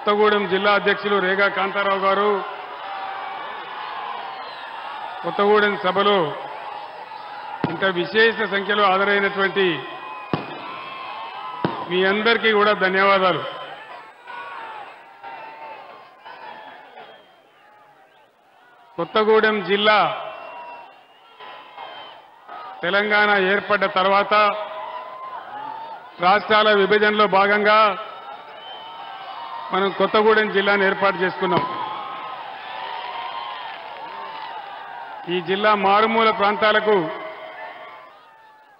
కొత్తగూడెం జిల్లా అధ్యక్షులు రేగా కాంతారావు గారు కొత్తగూడెం సభలో ఇంత విశేష సంఖ్యలో హాజరైనటువంటి మీ అందరికీ కూడా ధన్యవాదాలు. కొత్తగూడెం జిల్లా తెలంగాణ ఏర్పడ్డ తర్వాత రాష్ట్రాల విభజనలో భాగంగా మనం కొత్తగూడెం జిల్లాను ఏర్పాటు చేసుకున్నాం. ఈ జిల్లా మారుమూల ప్రాంతాలకు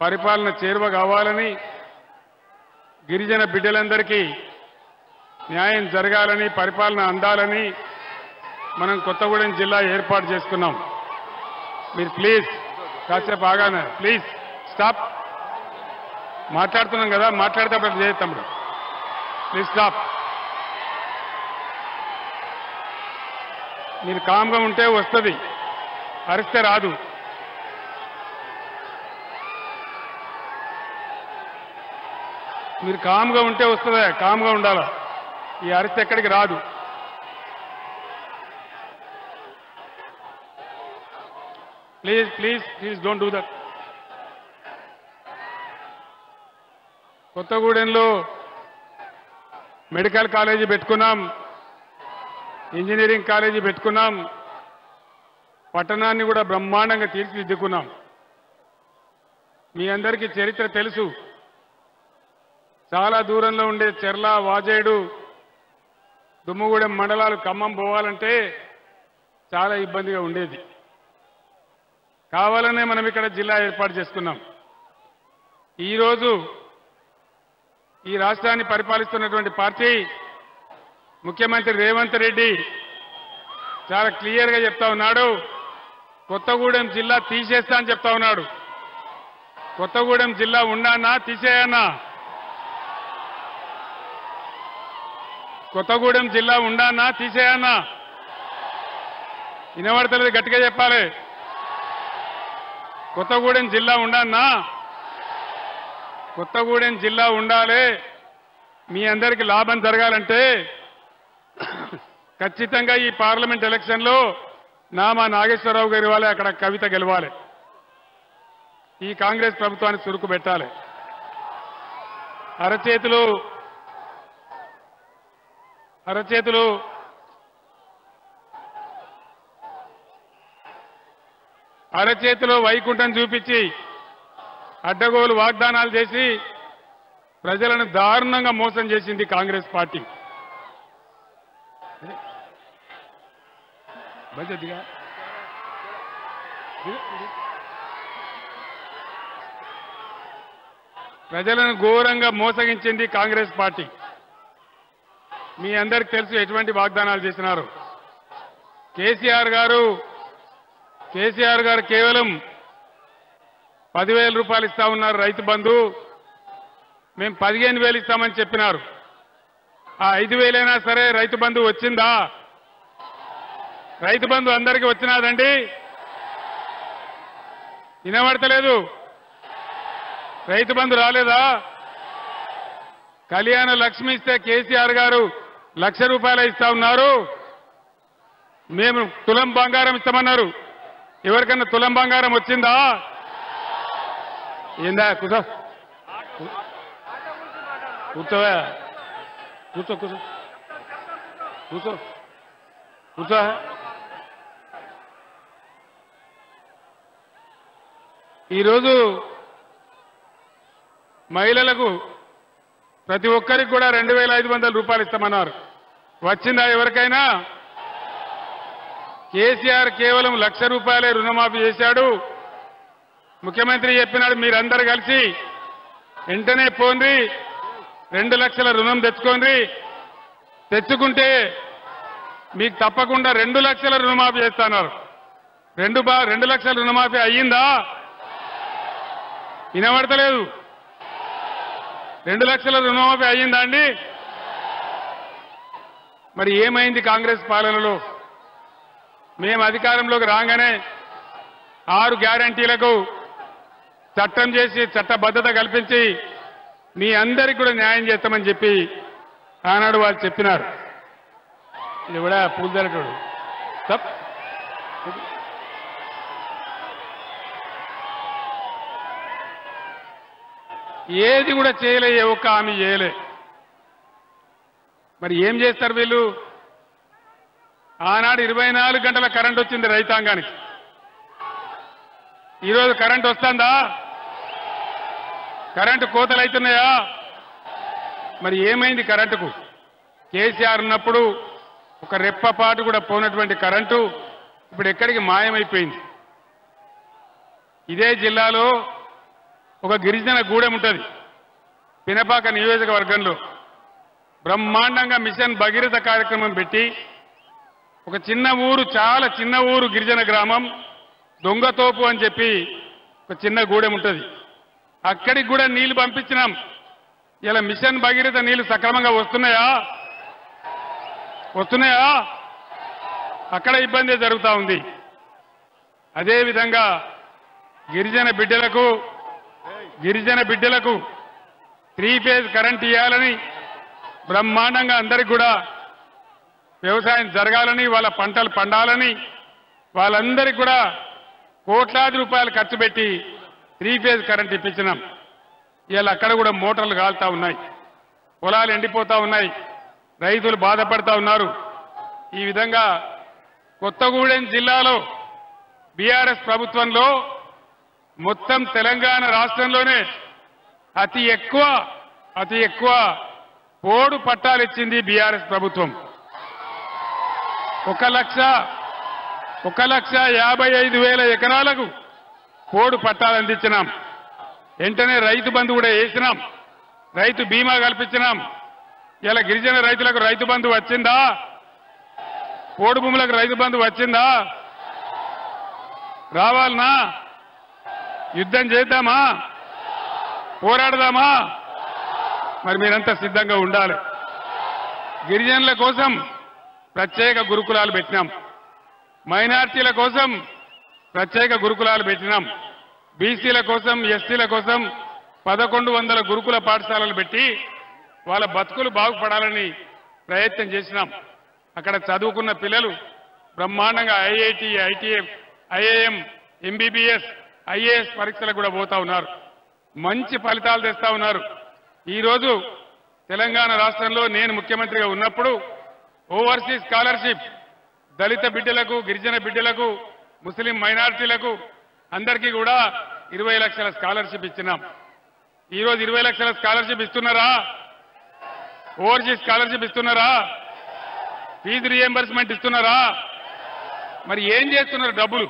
పరిపాలన చేరువ కావాలని, గిరిజన బిడ్డలందరికీ న్యాయం జరగాలని, పరిపాలన అందాలని మనం కొత్తగూడెం జిల్లా ఏర్పాటు చేసుకున్నాం. మీరు ప్లీజ్ కాసేపు ఆగానే, ప్లీజ్ స్టాప్. మాట్లాడుతున్నాం కదా, మాట్లాడితే అప్పుడు చేయ తమ్ముడు, ప్లీజ్ స్టాప్. మీరు కామ్గా ఉంటే వస్తుంది, అరిస్తే రాదు. మీరు కామ్గా ఉంటే వస్తుందా, కామ్గా ఉండాలా. ఈ అరిస్తే ఎక్కడికి రాదు. Please please please don't do that. కొత్తగూడెంలో మెడికల్ కాలేజీ పెట్టుకున్నాం, ఇంజనీరింగ్ కాలేజీ పెట్టుకున్నాం, పట్టణాన్ని కూడా బ్రహ్మాండంగా తీర్చిదిద్దుకున్నాం. మీ అందరికీ చరిత్ర తెలుసు. చాలా దూరంలో ఉండే చెర్ల, వాజేడు, దుమ్ముగూడెం మండలాలు ఖమ్మం పోవాలంటే చాలా ఇబ్బందిగా ఉండేది. కావాలనే మనం ఇక్కడ జిల్లా ఏర్పాటు చేసుకున్నాం. ఈరోజు ఈ రాష్ట్రాన్ని పరిపాలిస్తున్నటువంటి పార్టీ ముఖ్యమంత్రి రేవంత్ రెడ్డి చాలా క్లియర్గా చెప్తా ఉన్నాడు, కొత్తగూడెం జిల్లా తీసేస్తా అని చెప్తా ఉన్నాడు. కొత్తగూడెం జిల్లా ఉండానా తీసేయన్నా? కొత్తగూడెం జిల్లా ఉండానా తీసేయన్నా? వినబడతలేదు, గట్టిగా చెప్పాలి. కొత్తగూడెం జిల్లా ఉండానా? కొత్తగూడెం జిల్లా ఉండాలి. మీ అందరికీ లాభం జరగాలంటే ఖచ్చితంగా ఈ పార్లమెంట్ ఎలక్షన్లో నామా నాగేశ్వరరావు గారి వాళ్ళే అక్కడ కవిత గెలవాలి. ఈ కాంగ్రెస్ ప్రభుత్వాన్ని చురుకు పెట్టాలి. అరచేతిలో వైకుంఠం చూపించి అడ్డగోలు వాగ్దానాలు చేసి ప్రజలను దారుణంగా మోసం చేసింది కాంగ్రెస్ పార్టీ. ప్రజలను ఘోరంగా మోసగించింది కాంగ్రెస్ పార్టీ. మీ అందరికి తెలుసు ఎటువంటి వాగ్దానాలు చేసినారు. కేసీఆర్ గారు కేవలం 10,000 రూపాయలు ఇస్తా ఉన్నారు రైతు బంధు. మేము 15,000 ఇస్తామని చెప్పినారు. ఆ 5,000 సరే రైతు బంధు వచ్చిందా? రైతు బంధు అందరికీ వచ్చినాదండి? వినబడతలేదు. రైతు బంధు రాలేదా? కళ్యాణ లక్ష్మి ఇస్తే కేసీఆర్ గారు 1,00,000 రూపాయలు ఇస్తా ఉన్నారు. మేము తులం బంగారం ఇస్తామన్నారు. ఎవరికన్నా తులం బంగారం వచ్చిందా? ఏందా కూర్చో, కూర్చోవా, కూర్చో కూర్చో కూర్చో కూర్చో. ఈరోజు మహిళలకు ప్రతి ఒక్కరికి కూడా 2,500 రూపాయలు ఇస్తామన్నారు. వచ్చిందా ఎవరికైనా? కేసీఆర్ కేవలం 1,00,000 రూపాయలే రుణమాఫీ చేశాడు. ముఖ్యమంత్రి చెప్పినాడు, మీరందరూ కలిసి వెంటనే పోండి, 2 లక్షల రుణం తెచ్చుకోండి. తెచ్చుకుంటే మీకు తప్పకుండా 2 లక్షల రుణమాఫీ చేస్తున్నారు. 2 లక్షల రుణమాఫీ అయ్యిందా? వినబడతలేదు. 2 లక్షల రుణమాఫీ అయ్యిందా అండి? మరి ఏమైంది కాంగ్రెస్ పాలనలో? మేము అధికారంలోకి రాగానే 6 గ్యారంటీలకు చట్టం చేసి చట్టబద్ధత కల్పించి మీ అందరికీ కూడా న్యాయం చేస్తామని చెప్పి ఆనాడు వాళ్ళు చెప్పినారు. ఇది కూడా పూజారటోడు తప్ ఏది కూడా చేయలే, ఏ ఒక్క హామీ చేయలే. మరి ఏం చేస్తారు వీళ్ళు? ఆనాడు 24 గంటల కరెంట్ వచ్చింది రైతాంగానికి. ఈరోజు కరెంట్ వస్తుందా? కరెంటు కోతలు అవుతున్నాయా? మరి ఏమైంది కరెంటుకు? కేసీఆర్ ఉన్నప్పుడు ఒక రెప్పపాటు కూడా పోనటువంటి కరెంటు ఇప్పుడు ఎక్కడికి మాయమైపోయింది. ఇదే జిల్లాలో ఒక గిరిజన గూడెం ఉంటుంది పినపాక నియోజకవర్గంలో. బ్రహ్మాండంగా మిషన్ భగీరథ కార్యక్రమం పెట్టి ఒక చిన్న ఊరు, చాలా చిన్న ఊరు, గిరిజన గ్రామం దొంగతోపు అని చెప్పి ఒక చిన్న గూడెం ఉంటుంది. అక్కడికి కూడా నీళ్లు పంపించినాం. ఇలా మిషన్ భగీరథ నీళ్లు సక్రమంగా వస్తున్నాయా? వస్తున్నాయా? అక్కడ ఇబ్బంది జరుగుతూ ఉంది. అదేవిధంగా గిరిజన బిడ్డలకు 3 ఫేజ్ కరెంట్ ఇవ్వాలని, బ్రహ్మాండంగా అందరికి కూడా వ్యవసాయం జరగాలని, వాళ్ళ పంటలు పండాలని, వాళ్ళందరికీ కూడా కోట్లాది రూపాయలు ఖర్చు పెట్టి 3 ఫేజ్ కరెంట్ ఇప్పించినాం. ఇవాళ అక్కడ కూడా మోటార్లు కాలుతా ఉన్నాయి, పొలాలు ఎండిపోతా ఉన్నాయి, రైతులు బాధపడతా ఉన్నారు. ఈ విధంగా కొత్తగూడెం జిల్లాలో బీఆర్ఎస్ ప్రభుత్వంలో మొత్తం తెలంగాణ రాష్ట్రంలోనే అతి ఎక్కువ పోడు పట్టాలు ఇచ్చింది బీఆర్ఎస్ ప్రభుత్వం. 1,55,000 ఎకరాలకు పోడు పట్టాలు అందించినాం. వెంటనే రైతు బంధు కూడా వేసినాం, రైతు బీమా కల్పించినాం. ఇలా గిరిజన రైతులకు రైతు బంధు వచ్చిందా? పోడు భూములకు రైతు బంధు వచ్చిందా? రావాలనా? యుద్ధం చేద్దామా? పోరాడదామా? మరి మీరంతా సిద్ధంగా ఉండాలి. గిరిజనుల కోసం ప్రత్యేక గురుకులాలు పెట్టినాం, మైనార్టీల కోసం ప్రత్యేక గురుకులాలు పెట్టినాం, బీసీల కోసం, ఎస్టీల కోసం 1100 గురుకుల పాఠశాలలు పెట్టి వాళ్ళ బతుకులు బాగుపడాలని ప్రయత్నం చేసినాం. అక్కడ చదువుకున్న పిల్లలు బ్రహ్మాండంగా ఐఐటి, ఐఐఎం, ఎంబీబీఎస్, ఐఏఎస్ పరీక్షలకు కూడా పోతా ఉన్నారు. మంచి ఫలితాలు తెస్తా ఉన్నారు. ఈరోజు తెలంగాణ రాష్ట్రంలో నేను ముఖ్యమంత్రిగా ఉన్నప్పుడు ఓవర్సీస్ స్కాలర్షిప్ దళిత బిడ్డలకు, గిరిజన బిడ్డలకు, ముస్లిం మైనారిటీలకు అందరికీ కూడా 20 లక్షల స్కాలర్షిప్ ఇచ్చినాం. ఈరోజు 20 లక్షల స్కాలర్షిప్ ఇస్తున్నారా? ఓవర్సీస్ స్కాలర్షిప్ ఇస్తున్నారా? ఫీజు రియంబర్స్మెంట్ ఇస్తున్నారా? మరి ఏం చేస్తున్నారు? డబ్బులు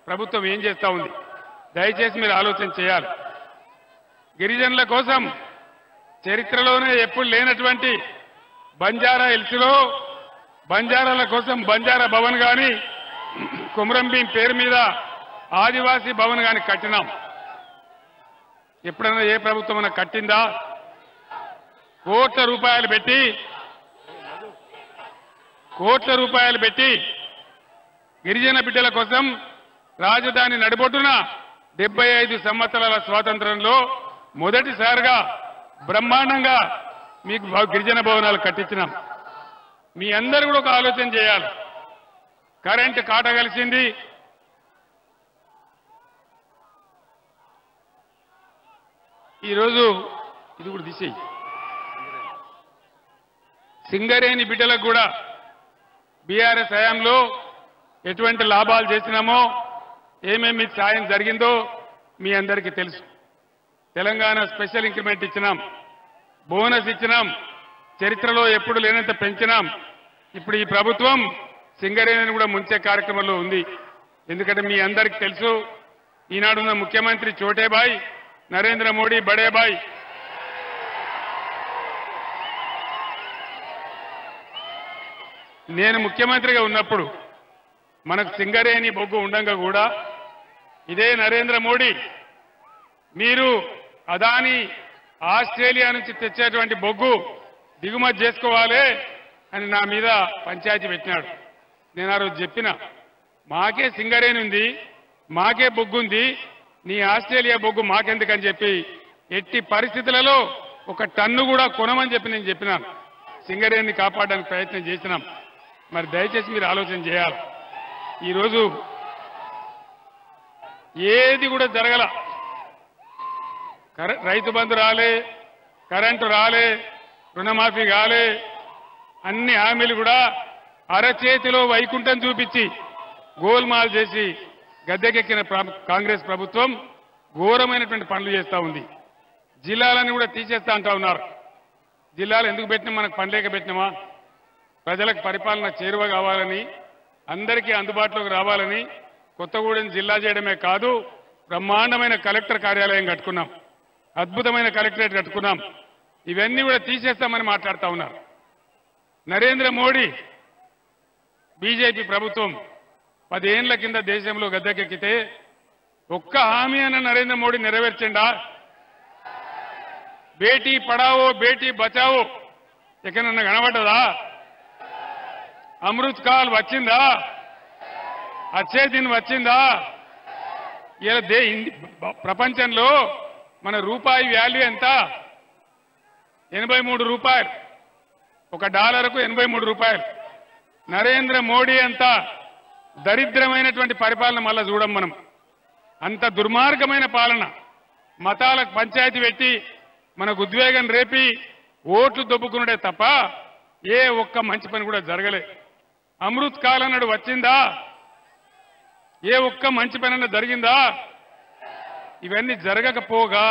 ప్రభుత్వం ఏం చేస్తా ఉంది? దయచేసి మీరు ఆలోచన చేయాలి. గిరిజనుల కోసం చరిత్రలోనే ఎప్పుడు లేనటువంటి బంజారా హిల్స్లో బంజారాల కోసం బంజారా భవన్ కానీ, కుమ్రంభీం పేరు మీద ఆదివాసీ భవన్ కానీ కట్టినాం. ఎప్పుడైనా ఏ ప్రభుత్వం అయినా కట్టిందా? కోట్ల రూపాయలు పెట్టి గిరిజన బిడ్డల కోసం రాజధాని నడిబొడ్డున 75 సంవత్సరాల స్వాతంత్రంలో మొదటిసారిగా బ్రహ్మాండంగా మీకు గిరిజన భవనాలు కట్టించినాం. మీ అందరూ కూడా ఒక ఆలోచన చేయాలి. కరెంటు కాట కలిసింది. ఈరోజు ఇది కూడా తీసేయి. సింగరేణి బిడ్డలకు కూడా బీఆర్ఎస్ హయాంలో ఎటువంటి లాభాలు చేసినామో, ఏమేమి సాయం జరిగిందో మీ అందరికీ తెలుసు. తెలంగాణ స్పెషల్ ఇంక్రిమెంట్ ఇచ్చినాం, బోనస్ ఇచ్చినాం, చరిత్రలో ఎప్పుడు లేనంత పెంచినాం. ఇప్పుడు ఈ ప్రభుత్వం సింగరేణిని కూడా ముంచే కార్యక్రమంలో ఉంది. ఎందుకంటే మీ అందరికీ తెలుసు, ఈనాడున్న ముఖ్యమంత్రి చోటేబాయ్ నరేంద్ర మోడీ బడేబాయ్ నేను ముఖ్యమంత్రిగా ఉన్నప్పుడు మనకు సింగరేణి బొగ్గు ఉండంగా కూడా ఇదే నరేంద్ర మోడీ మీరు అదాని ఆస్ట్రేలియా నుంచి తెచ్చేటువంటి బొగ్గు దిగుమతి చేసుకోవాలి అని నా మీద పంచాయతీ పెట్టినాడు. నేను ఆ రోజు చెప్పిన, మాకే సింగరేణి ఉంది, మాకే బొగ్గు ఉంది, నీ ఆస్ట్రేలియా బొగ్గు మాకెందుకని చెప్పి ఎట్టి పరిస్థితులలో 1 టన్ను కూడా కొనమని చెప్పి నేను చెప్పినాను. సింగరేణిని కాపాడడానికి ప్రయత్నం చేసినాం. మరి దయచేసి మీరు ఆలోచన చేయాలి. ఈరోజు ఏది కూడా జరగల. రైతు బంధు రాలే, కరెంటు రాలే, రుణమాఫీ కాలే, అన్ని హామీలు కూడా అరచేతిలో వైకుంఠం చూపించి గోల్మాల్ చేసి గద్దెకెక్కిన కాంగ్రెస్ ప్రభుత్వం ఘోరమైనటువంటి పనులు చేస్తూ ఉంది. జిల్లాలను కూడా తీసేస్తా అంటా ఉన్నారు. జిల్లాలు ఎందుకు పెట్టినాం? మనకు పనిలేక పెట్టినామా? ప్రజలకు పరిపాలన చేరువ కావాలని, అందరికీ అందుబాటులోకి రావాలని కొత్తగూడెం జిల్లా చేయడమే కాదు, బ్రహ్మాండమైన కలెక్టర్ కార్యాలయం కట్టుకున్నాం, అద్భుతమైన కలెక్టరేట్ కట్టుకున్నాం. ఇవన్నీ కూడా తీసేస్తామని మాట్లాడుతూ ఉన్నారు. నరేంద్ర మోడీ బీజేపీ ప్రభుత్వం 10 ఏళ్ల కింద దేశంలో గద్దెకెక్కితే ఒక్క హామీ అన్న నరేంద్ర మోడీ నెరవేర్చిండా? బేటీ పడావో బేటీ బచావో ఎక్కడన్నా కనబడ్డదా? అమృత్ కాల్ వచ్చిందా? అచ్చే దిన్ వచ్చిందా? ఇలా ప్రపంచంలో మన రూపాయి వాల్యూ ఎంత? 83 రూపాయలు. $1కు 83 రూపాయలు. నరేంద్ర మోడీ అంత దరిద్రమైనటువంటి పరిపాలన మళ్ళా చూడం మనం. అంత దుర్మార్గమైన పాలన, మతాలకు పంచాయతీ పెట్టి మనకు ఉద్వేగం రేపి ఓట్లు దొబ్బుకున్నాడే తప్ప ఏ ఒక్క మంచి పని కూడా జరగలే. అమృత్ కాల్ అన్నాడు, వచ్చిందా? ఏ ఒక్క మంచి పని అన్న జరిగిందా? ఇవన్నీ జరగకపోగా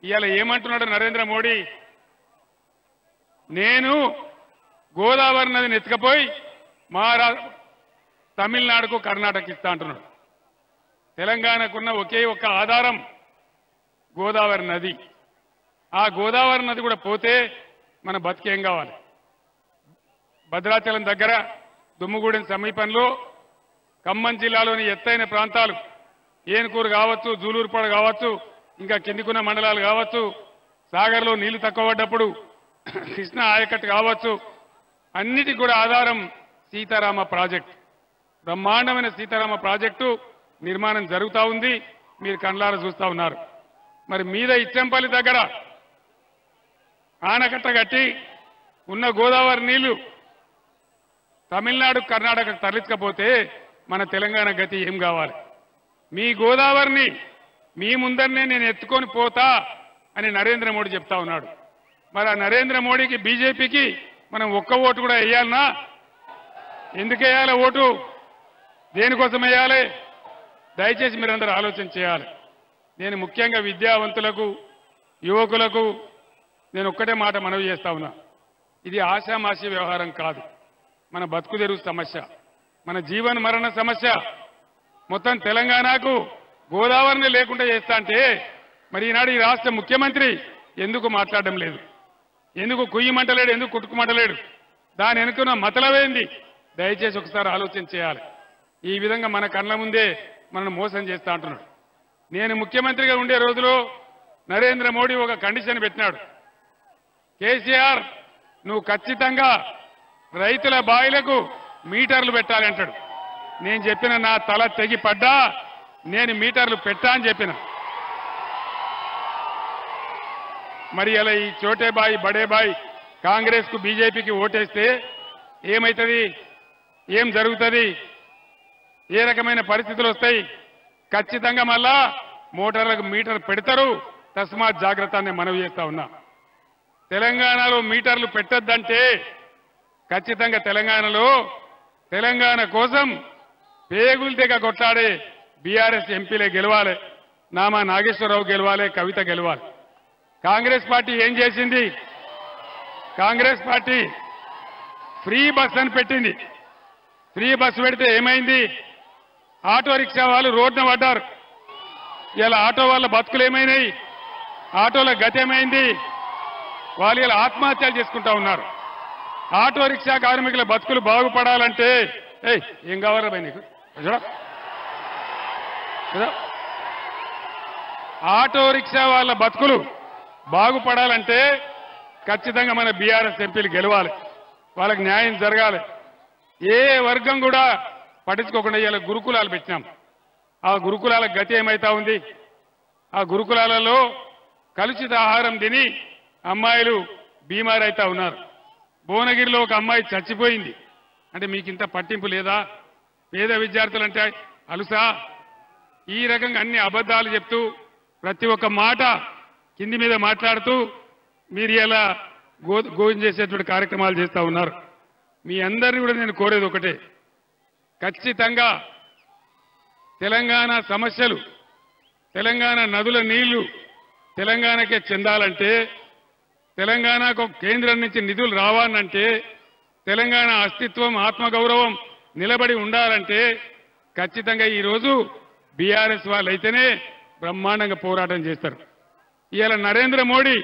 ఇవాళ ఏమంటున్నాడు నరేంద్ర మోడీ? నేను గోదావరి నదిని ఎత్తుకపోయి తమిళనాడుకు కర్ణాటక ఇస్తా అంటున్నాడు. తెలంగాణకున్న ఒకే ఒక్క ఆధారం గోదావరి నది. ఆ గోదావరి నది కూడా పోతే మన బతికేం కావాలి? భద్రాచలం దగ్గర దుమ్ముగూడెం సమీపంలో ఖమ్మం జిల్లాలోని ఎత్తైన ప్రాంతాలు, ఏనుకూరు కావచ్చు, జూలూరుపాడు కావచ్చు, ఇంకా కిందికున్న మండలాలు కావచ్చు, సాగర్లో నీళ్లు తక్కువ పడ్డప్పుడు కృష్ణా ఆయకట్టు కావచ్చు, అన్నిటికీ కూడా ఆధారం సీతారామ ప్రాజెక్టు. బ్రహ్మాండమైన సీతారామ ప్రాజెక్టు నిర్మాణం జరుగుతూ ఉంది. మీరు కళ్ళారా చూస్తా ఉన్నారు. మరి మీద ఇచ్చంపల్లి దగ్గర ఆనకట్ట కట్టి ఉన్న గోదావరి నీళ్లు తమిళనాడు కర్ణాటకకు తరలించకపోతే మన తెలంగాణ గతి ఏం కావాలి? మీ గోదావరిని మీ ముందరనే నేను ఎత్తుకొని పోతా అని నరేంద్ర మోడీ చెప్తా ఉన్నాడు. మరి ఆ నరేంద్ర మోడీకి బీజేపీకి మనం ఒక్క ఓటు కూడా వేయాలనా? ఎందుకు వేయాలి ఓటు? దేనికోసం వేయాలి? దయచేసి మీరందరూ ఆలోచన చేయాలి. నేను ముఖ్యంగా విద్యావంతులకు, యువకులకు నేను ఒక్కటే మాట మనవి చేస్తా ఉన్నా. ఇది ఆషామాషి వ్యవహారం కాదు. మన బతుకుదెరువు సమస్య, మన జీవన మరణ సమస్య. మొత్తం తెలంగాణకు గోదావరిని లేకుండా చేస్తా అంటే మరి ఈనాడు ఈ రాష్ట్ర ముఖ్యమంత్రి ఎందుకు మాట్లాడడం లేదు? ఎందుకు కుయ్యమంటలేడు? ఎందుకు కుట్టుకుమంటలేడు? దాని వెనుకున్న మతలవేంది? దయచేసి ఒకసారి ఆలోచన చేయాలి. ఈ విధంగా మన కళ్ళ ముందే మనల్ని మోసం చేస్తా అంటున్నాడు. నేను ముఖ్యమంత్రిగా ఉండే రోజులో నరేంద్ర మోడీ ఒక కండిషన్ పెట్టినాడు. కేసీఆర్, నువ్వు ఖచ్చితంగా రైతుల బాయిలకు మీటర్లు పెట్టాలి అంటాడు. నేను చెప్పిన నా తల తెగి పడ్డా నేను మీటర్లు పెట్టా అని చెప్పిన. మరి అలా ఈ చోటే బాయి బడే బాయి కాంగ్రెస్ కు బీజేపీకి ఓటేస్తే ఏమైతుంది? ఏం జరుగుతుంది? ఏ రకమైన పరిస్థితులు వస్తాయి? ఖచ్చితంగా మళ్ళా మోటార్లకు మీటర్ పెడతారు. తస్మాత్ జాగ్రత్త అని మనవి చేస్తా ఉన్నా. తెలంగాణలో మీటర్లు పెట్టద్దంటే ఖచ్చితంగా తెలంగాణ కోసం పేగులు తెగ కొట్లాడే బీఆర్ఎస్ ఎంపీలే గెలవాలి. నామా నాగేశ్వరరావు గెలవాలి, కవిత గెలవాలి. కాంగ్రెస్ పార్టీ ఏం చేసింది? కాంగ్రెస్ పార్టీ ఫ్రీ బస్ అని పెట్టింది. ఫ్రీ బస్ పెడితే ఏమైంది? ఆటో రిక్షా వాళ్ళు రోడ్డున పడ్డారు. ఇలా ఆటో వాళ్ళ బతుకులు ఏమైనాయి? ఆటోల గతి ఏమైంది? వాళ్ళు ఇలా ఆత్మహత్యలు చేసుకుంటా ఉన్నారు. ఆటో రిక్షా కార్మికుల బతుకులు బాగుపడాలంటే ఏం కావాలా భయ్ నీకు? ఆటో రిక్షా వాళ్ళ బతుకులు బాగుపడాలంటే ఖచ్చితంగా మన బీఆర్ఎస్ ఎంపీలు గెలవాలి. వాళ్ళకి న్యాయం జరగాలి. ఏ వర్గం కూడా పట్టించుకోకుండా ఇలా గురుకులాలు పెట్టినాం. ఆ గురుకులాల గతి ఏమైతా ఉంది? ఆ గురుకులాలలో కలుషిత ఆహారం తిని అమ్మాయిలు బీమారైతా ఉన్నారు. భువనగిరిలో ఒక అమ్మాయి చచ్చిపోయింది. అంటే మీకు ఇంత పట్టింపు లేదా? పేద విద్యార్థులంటే అలుసా? ఈ రకంగా అన్ని అబద్ధాలు చెప్తూ ప్రతి ఒక్క మాట కింది మీద మాట్లాడుతూ మీరు ఇలా గోవింద చేసేటువంటి కార్యక్రమాలు చేస్తూ ఉన్నారు. మీ అందరినీ కూడా నేను కోరేది ఒకటే, ఖచ్చితంగా తెలంగాణ సమస్యలు, తెలంగాణ నదుల నీళ్లు తెలంగాణకే చెందాలంటే, తెలంగాణకు కేంద్రం నుంచి నిధులు రావాలంటే, తెలంగాణ అస్తిత్వం ఆత్మగౌరవం నిలబడి ఉండాలంటే ఖచ్చితంగా ఈరోజు బీఆర్ఎస్ వాళ్ళు అయితేనే బ్రహ్మాండంగా పోరాటం చేస్తారు. ఇవాళ నరేంద్ర మోడీ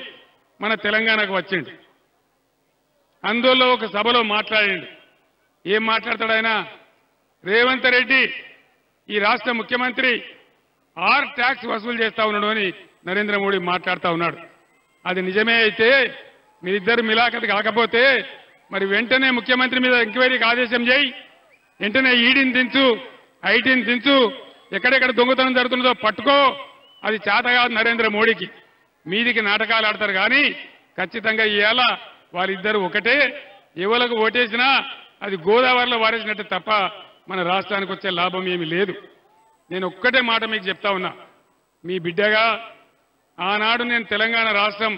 మన తెలంగాణకు వచ్చిండు. అందులో ఒక సభలో మాట్లాడిండు. ఏం మాట్లాడతాడు ఆయన? రేవంత్ రెడ్డి ఈ రాష్ట్ర ముఖ్యమంత్రి ఆర్ ట్యాక్స్ వసూలు చేస్తా ఉన్నాడు అని నరేంద్ర మోడీ మాట్లాడుతూ ఉన్నాడు. అది నిజమే అయితే మీరిద్దరు మిలాఖత్ కాకపోతే మరి వెంటనే ముఖ్యమంత్రి మీద ఎంక్వైరీకి ఆదేశం చేయి, వెంటనే ఈడీని దించు, ఐటీని దించు, ఎక్కడెక్కడ దొంగతనం జరుగుతుందో పట్టుకో. అది చేత కాదు నరేంద్ర మోడీకి. మీదికి నాటకాలు ఆడతారు కానీ ఖచ్చితంగా ఇవాళ వాళ్ళిద్దరు ఒకటే. ఎవరికి ఓటేసినా అది గోదావరిలో వారేసినట్టు తప్ప మన రాష్ట్రానికి వచ్చే లాభం ఏమీ లేదు. నేను ఒక్కటే మాట మీకు చెప్తా ఉన్నా, మీ బిడ్డగా ఆనాడు నేను తెలంగాణ రాష్ట్రం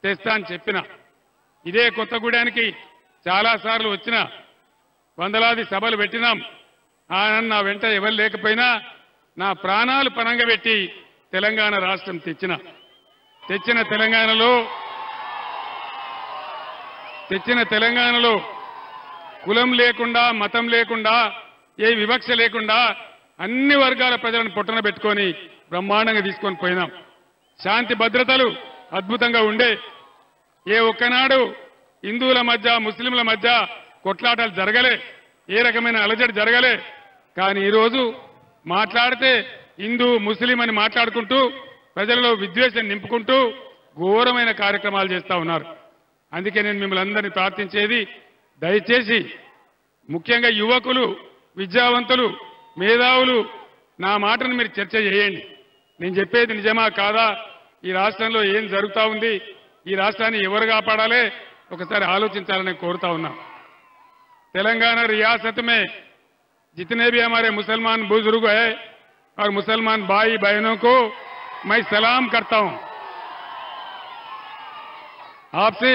తెస్తా అని చెప్పిన, ఇదే కొత్తగూడానికి చాలాసార్లు వచ్చిన, వందలాది సభలు పెట్టినాం. ఆనాడు నా వెంట ఎవరు లేకపోయినా నా ప్రాణాలు పణంగా పెట్టి తెలంగాణ రాష్ట్రం తెచ్చిన తెలంగాణలో కులం లేకుండా, మతం లేకుండా, ఏ వివక్ష లేకుండా అన్ని వర్గాల ప్రజలను పొట్టన పెట్టుకొని బ్రహ్మాండంగా తీసుకొని పోయినాం. శాంతి భద్రతలు అద్భుతంగా ఉండే. ఏ ఒక్కనాడు హిందువుల మధ్య ముస్లింల మధ్య కొట్లాటలు జరగలే, ఏ రకమైన అలజడి జరగలే. కానీ ఈరోజు మాట్లాడితే హిందూ ముస్లిం అని మాట్లాడుకుంటూ ప్రజలలో విద్వేషం నింపుకుంటూ ఘోరమైన కార్యక్రమాలు చేస్తా ఉన్నారు. అందుకే నేను మిమ్మల్ని అందరినీ ప్రార్థించేది, దయచేసి ముఖ్యంగా యువకులు, విద్యావంతులు, మేధావులు నా మాటను మీరు చర్చ చేయండి. నేను చెప్పేది నిజమా కాదా, ఈ రాష్ట్రంలో ఏం జరుగుతా ఉంది, ఈ రాష్ట్రాన్ని ఎవరు కాపాడాలి ఒకసారి ఆలోచించాలని కోరుతా ఉన్నా. तेलंगाना रियासत में जितने भी हमारे मुसलमान बुजुर्ग हैं और मुसलमान भाई बहनों को मैं सलाम करता हूं. आपसे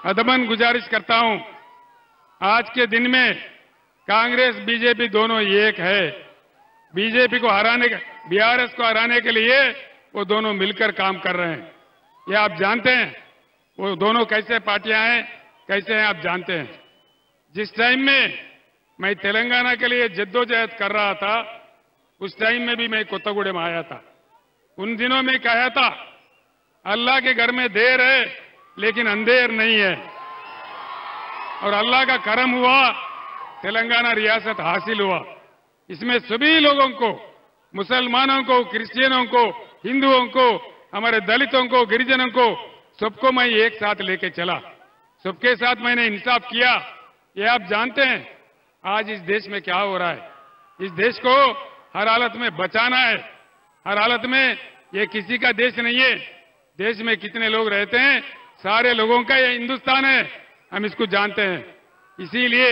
अदबन गुजारिश करता हूं, आज के दिन में कांग्रेस बीजेपी दोनों एक है. बीजेपी को हराने, बीआरएस को हराने के लिए वो दोनों मिलकर काम कर रहे हैं. ये आप जानते हैं वो दोनों कैसे पार्टियां हैं, कैसे हैं आप जानते हैं. जिस टाइम में मैं तेलंगाना के लिए जद्दोजहद कर रहा था उस टाइम में भी मैं कोत्तागुड़े में आया था. उन दिनों में कहा था अल्लाह के घर में देर है लेकिन अंधेर नहीं है, और अल्लाह का करम हुआ, तेलंगाना रियासत हासिल हुआ. इसमें सभी लोगों को, मुसलमानों को, क्रिश्चियनों को, हिंदुओं को, हमारे दलितों को, गिरिजनों को, सबको मैं एक साथ लेके चला. सबके साथ मैंने इंसाफ किया. ये आप जानते हैं आज इस देश में क्या हो रहा है. इस देश को हर हालत में बचाना है, हर हालत में. ये किसी का देश नहीं है. देश में कितने लोग रहते हैं, सारे लोगों का ये हिंदुस्तान है, हम इसको जानते हैं. इसीलिए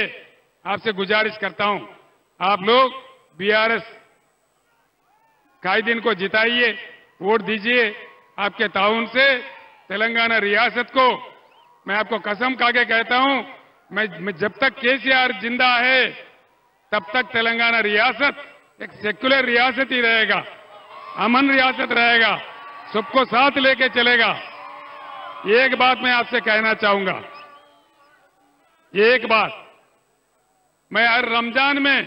आपसे गुजारिश करता हूं, आप लोग बीआरएस कायदीन को जिताइए, वोट दीजिए. आपके ताउन से तेलंगाना रियासत को, मैं आपको कसम खा के कहता हूं, मैं जब तक केसीआर जिंदा है तब तक तेलंगाना रियासत एक सेक्युलर रियासत ही रहेगा, अमन रियासत रहेगा, सबको साथ लेके चलेगा. एक बात मैं आपसे कहना चाहूंगा, एक बात, मैं हर रमजान में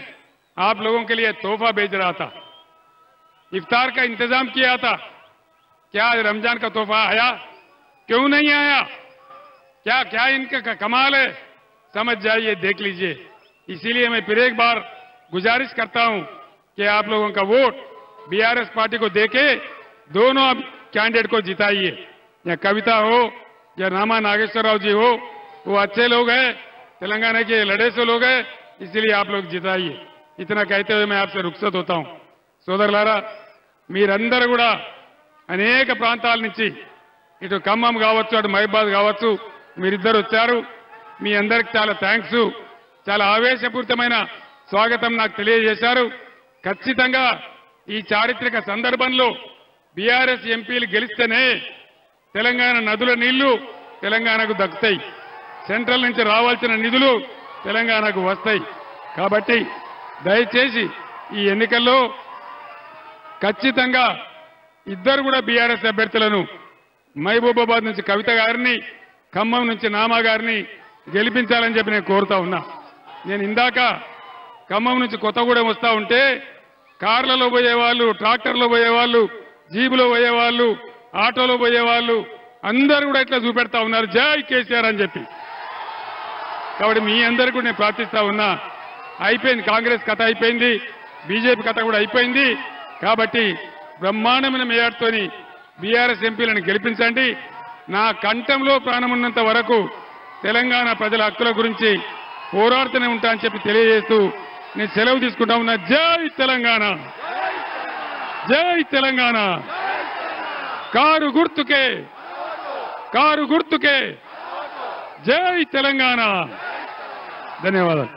आप लोगों के लिए तोहफा भेज रहा था, इफ्तार का इंतजाम किया था. क्या रमजान का तोहफा आया? क्यों नहीं आया? क्या क्या इनका कमाल है, समझ जाइए, देख लीजिए. इसीलिए मैं फिर एक बार गुजारिश करता हूं कि आप लोगों का वोट बीआरएस पार्टी को देके दोनों कैंडिडेट को जिताइए. या कविता हो या रामा नागेश्वर राव जी हो, वो अच्छे लोग हैं, तेलंगाना के लड़ेसे लोग हैं, इसलिए आप लोग जिताइए. इतना कहते हुए मैं आपसे रुखसत होता हूं. సోదరులారా, మీరందరూ కూడా అనేక ప్రాంతాల నుంచి, ఇటు ఖమ్మం కావచ్చు, అటు మహబూబాద్ కావచ్చు, మీరిద్దరు వచ్చారు. మీ అందరికి చాలా థ్యాంక్స్. చాలా ఆవేశపూరితమైన స్వాగతం నాకు తెలియజేశారు. ఖచ్చితంగా ఈ చారిత్రక సందర్భంలో బీఆర్ఎస్ ఎంపీలు గెలిస్తేనే తెలంగాణ నదుల నీళ్లు తెలంగాణకు దక్కుతాయి, సెంట్రల్ నుంచి రావాల్సిన నిధులు తెలంగాణకు వస్తాయి. కాబట్టి దయచేసి ఈ ఎన్నికల్లో ఖచ్చితంగా ఇద్దరు కూడా బీఆర్ఎస్ అభ్యర్థులను మహబూబాబాద్ నుంచి కవిత గారిని, ఖమ్మం నుంచి నామా గారిని గెలిపించాలని చెప్పి నేను కోరుతా ఉన్నా. నేను ఇందాక ఖమ్మం నుంచి కొత్తగూడెం వస్తా ఉంటే కార్లలో పోయేవాళ్ళు, ట్రాక్టర్లో పోయేవాళ్ళు, జీబులో పోయేవాళ్ళు, ఆటోలో పోయేవాళ్ళు అందరూ కూడా ఇట్లా చూపెడతా ఉన్నారు జై కేసీఆర్ అని చెప్పి. కాబట్టి మీ అందరికీ నేను ప్రార్థిస్తా ఉన్నా, అయిపోయింది కాంగ్రెస్ కథ అయిపోయింది, బీజేపీ కథ కూడా అయిపోయింది. కాబట్టి బ్రహ్మాండమైన మేయర్తోని బీఆర్ఎస్ ఎంపీలను గెలిపించండి. నా కంఠంలో ప్రాణమున్నంత వరకు తెలంగాణ ప్రజల హక్కుల గురించి పోరాడుతూనే ఉంటా అని చెప్పి తెలియజేస్తూ నేను సెలవు తీసుకుంటా ఉన్నా. జై తెలంగాణ, జై తెలంగాణ. కారు గుర్తుకే, కారు గుర్తుకే, జై తెలంగాణ. ధన్యవాదాలు.